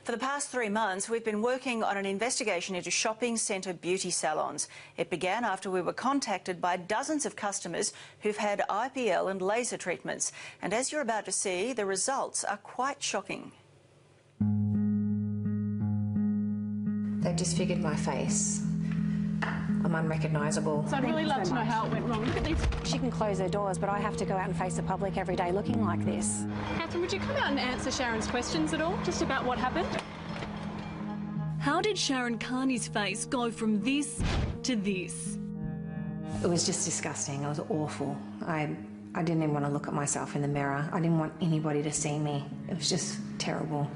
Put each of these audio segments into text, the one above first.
For the past 3 months, we've been working on an investigation into shopping centre beauty salons. It began after we were contacted by dozens of customers who've had IPL and laser treatments. And as you're about to see, the results are quite shocking. They've disfigured my face. I'm unrecognisable. So I'd really love to know how it went wrong. Look at these. She can close her doors, but I have to go out and face the public every day looking like this. Catherine, would you come out and answer Sharon's questions at all, just about what happened? How did Sharon Carney's face go from this to this? It was just disgusting. It was awful. I didn't even want to look at myself in the mirror. I didn't want anybody to see me. It was just terrible.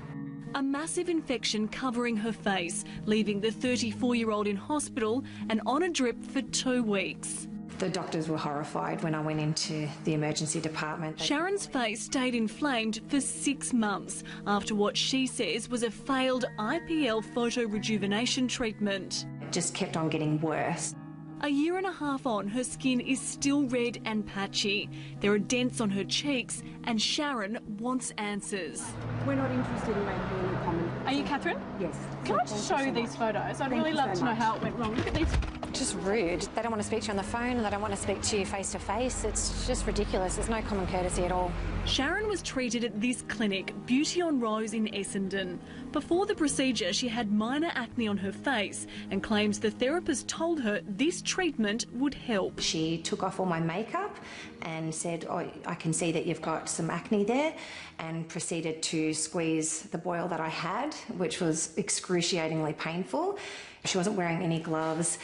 A massive infection covering her face, leaving the 34-year-old in hospital and on a drip for 2 weeks. The doctors were horrified when I went into the emergency department. Sharon's face stayed inflamed for 6 months after what she says was a failed IPL photorejuvenation treatment. It just kept on getting worse. A year and a half on, her skin is still red and patchy. There are dents on her cheeks and Sharon wants answers. We're not interested in making any comment. Are you Catherine? Yes. Can I just show you these photos? I'd really love to know how it went wrong. Look at these. Just rude. They don't want to speak to you on the phone, they don't want to speak to you face to face. It's just ridiculous. There's no common courtesy at all. Sharon was treated at this clinic, Beauty on Rose in Essendon. Before the procedure, she had minor acne on her face and claims the therapist told her this treatment would help. She took off all my makeup and said, "Oh, I can see that you've got some acne there," and proceeded to squeeze the boil that I had, which was excruciatingly painful. She wasn't wearing any gloves,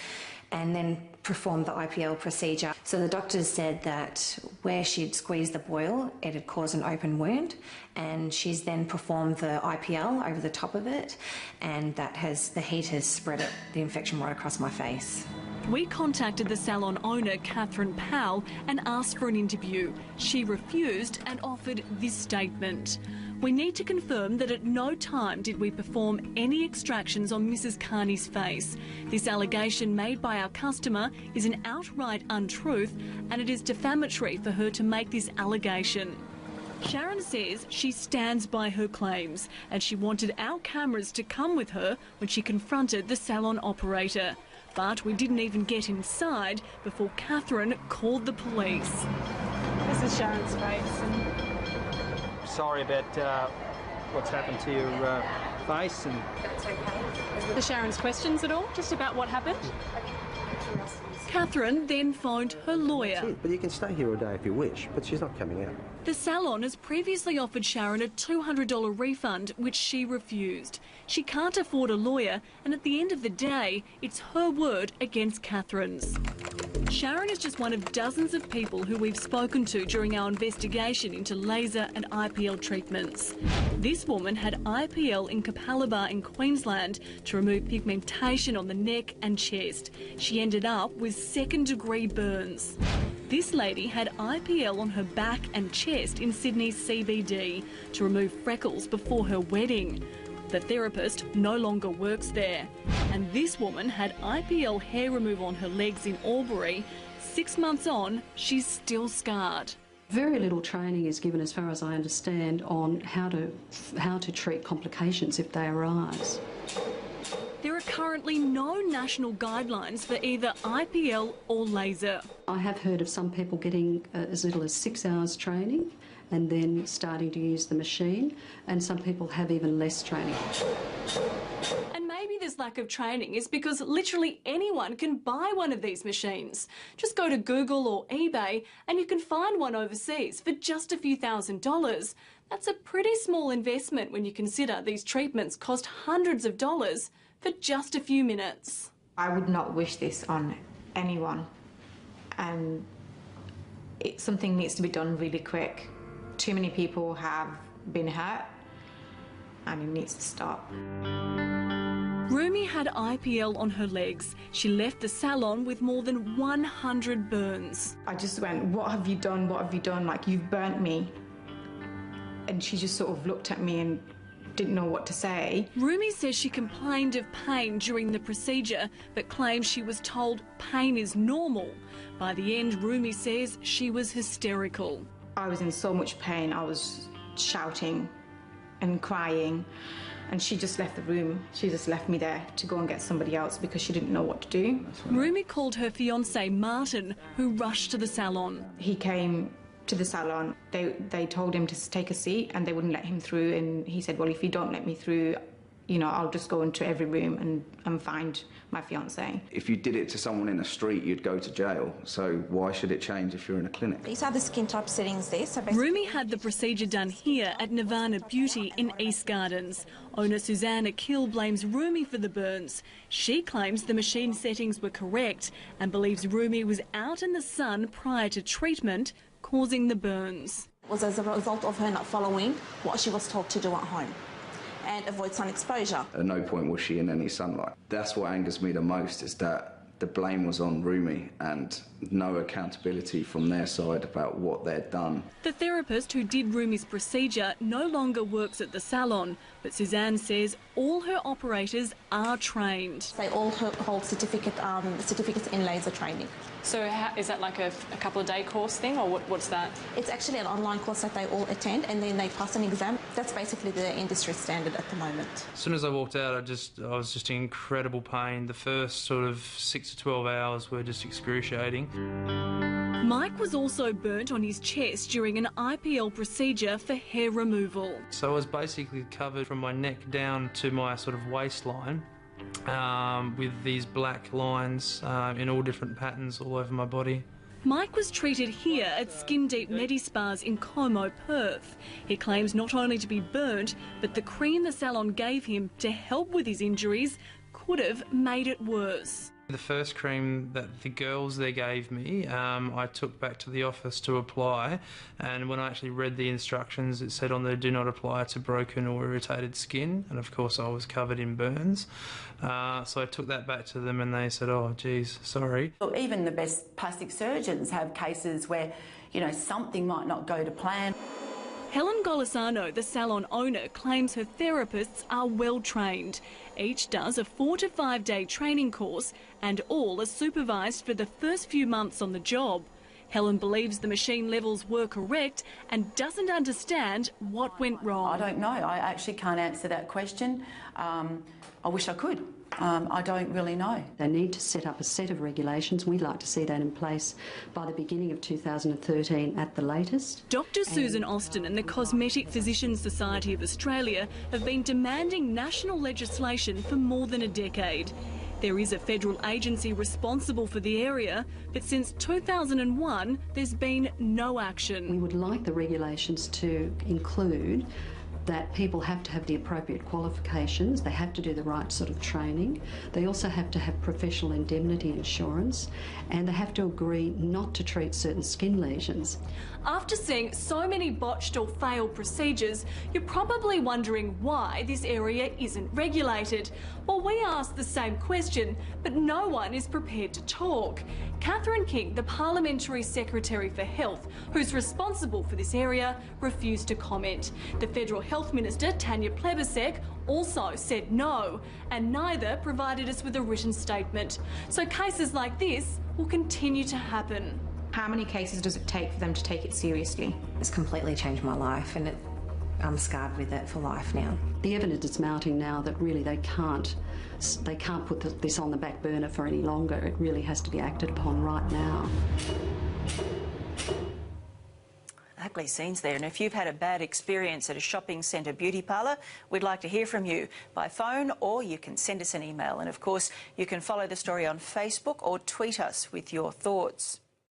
and then performed the IPL procedure. So the doctors said that where she'd squeezed the boil, it had caused an open wound, and she's then performed the IPL over the top of it, and the heat has spread the infection right across my face. We contacted the salon owner, Catherine Powell, and asked for an interview. She refused and offered this statement. We need to confirm that at no time did we perform any extractions on Mrs. Carney's face. This allegation made by our customer is an outright untruth, and it is defamatory for her to make this allegation. Sharon says she stands by her claims, and she wanted our cameras to come with her when she confronted the salon operator. But we didn't even get inside before Catherine called the police. This is Sharon's face. Sorry about what's happened to your face. And That's okay. The Sharon's questions at all, just about what happened? Catherine then phoned her lawyer. But you can stay here all day if you wish, but she's not coming out. The salon has previously offered Sharon a $200 refund, which she refused. She can't afford a lawyer, and at the end of the day, it's her word against Catherine's. Sharon is just one of dozens of people who we've spoken to during our investigation into laser and IPL treatments. This woman had IPL in Capalaba in Queensland to remove pigmentation on the neck and chest. She ended up with second-degree burns. This lady had IPL on her back and chest in Sydney's CBD to remove freckles before her wedding. The therapist no longer works there. And this woman had IPL hair removal on her legs in Albury. 6 months on, she's still scarred. Very little training is given, as far as I understand, on how to treat complications if they arise. There are currently no national guidelines for either IPL or laser. I have heard of some people getting as little as 6 hours training and then starting to use the machine, and some people have even less training. And maybe this lack of training is because literally anyone can buy one of these machines. Just go to Google or eBay and you can find one overseas for just a few $1,000s. That's a pretty small investment when you consider these treatments cost hundreds of dollars for just a few minutes. I would not wish this on anyone, and something needs to be done really quick. Too many people have been hurt and it needs to stop. Rumi had IPL on her legs. She left the salon with more than 100 burns. I just went, "What have you done? What have you done? Like, you've burnt me." And she just sort of looked at me and didn't know what to say. Rumi says she complained of pain during the procedure, but claims she was told pain is normal. By the end, Rumi says she was hysterical. I was in so much pain. I was shouting and crying, and she just left the room. She just left me there to go and get somebody else because she didn't know what to do. Rumi called her fiancé Martin, who rushed to the salon. He came to the salon. They told him to take a seat and they wouldn't let him through, and he said, well, if you don't let me through, you know, I'll just go into every room and find my fiancé. If you did it to someone in the street, you'd go to jail. So why should it change if you're in a clinic? These are the skin type settings there. So Rumi had the procedure done here at Nirvana Beauty in East Gardens. Owner Suzanne Akil blames Rumi for the burns. She claims the machine settings were correct and believes Rumi was out in the sun prior to treatment, causing the burns. it was as a result of her not following what she was told to do at home and avoid sun exposure. At no point was she in any sunlight. That's what angers me the most, is that the blame was on Rumi and no accountability from their side about what they'd done. The therapist who did Rumi's procedure no longer works at the salon, but Suzanne says all her operators are trained. They all hold certificates in laser training. So is that like a couple of day course thing, or what's that? It's actually an online course that they all attend and then they pass an exam. That's basically the industry standard at the moment. As soon as I walked out, I was just in incredible pain. The first sort of 6 to 12 hours were just excruciating. Mike was also burnt on his chest during an IPL procedure for hair removal. So I was basically covered from my neck down to my sort of waistline with these black lines in all different patterns all over my body. Mike was treated here at Skin Deep Medspas in Como, Perth. He claims not only to be burnt, but the cream the salon gave him to help with his injuries could have made it worse. The first cream that the girls there gave me, I took back to the office to apply, and when I actually read the instructions, it said on there, do not apply to broken or irritated skin, and of course I was covered in burns. So I took that back to them and they said, oh geez, sorry. Well, even the best plastic surgeons have cases where, you know, something might not go to plan. Helen Golisano, the salon owner, claims her therapists are well trained. Each does a 4 to 5 day training course and all are supervised for the first few months on the job. Helen believes the machine levels were correct and doesn't understand what went wrong. I don't know. I actually can't answer that question. I wish I could. I don't really know. They need to set up a set of regulations. We'd like to see that in place by the beginning of 2013 at the latest. Dr Susan Austin and the Cosmetic Physicians Society of Australia have been demanding national legislation for more than a decade. There is a federal agency responsible for the area, but since 2001 there's been no action. We would like the regulations to include that people have to have the appropriate qualifications, they have to do the right sort of training, they also have to have professional indemnity insurance, and they have to agree not to treat certain skin lesions. After seeing so many botched or failed procedures, you're probably wondering why this area isn't regulated. Well, we asked the same question, but no one is prepared to talk. Catherine King, the Parliamentary Secretary for Health, who's responsible for this area, refused to comment. The Federal Health Minister, Tanya Plibersek, also said no, and neither provided us with a written statement. So cases like this will continue to happen. How many cases does it take for them to take it seriously? It's completely changed my life and I'm scarred with it for life now. The evidence is mounting now that really they can't put this on the back burner for any longer. It really has to be acted upon right now. Ugly scenes there. And if you've had a bad experience at a shopping centre beauty parlour, we'd like to hear from you by phone, or you can send us an email. And of course, you can follow the story on Facebook or tweet us with your thoughts.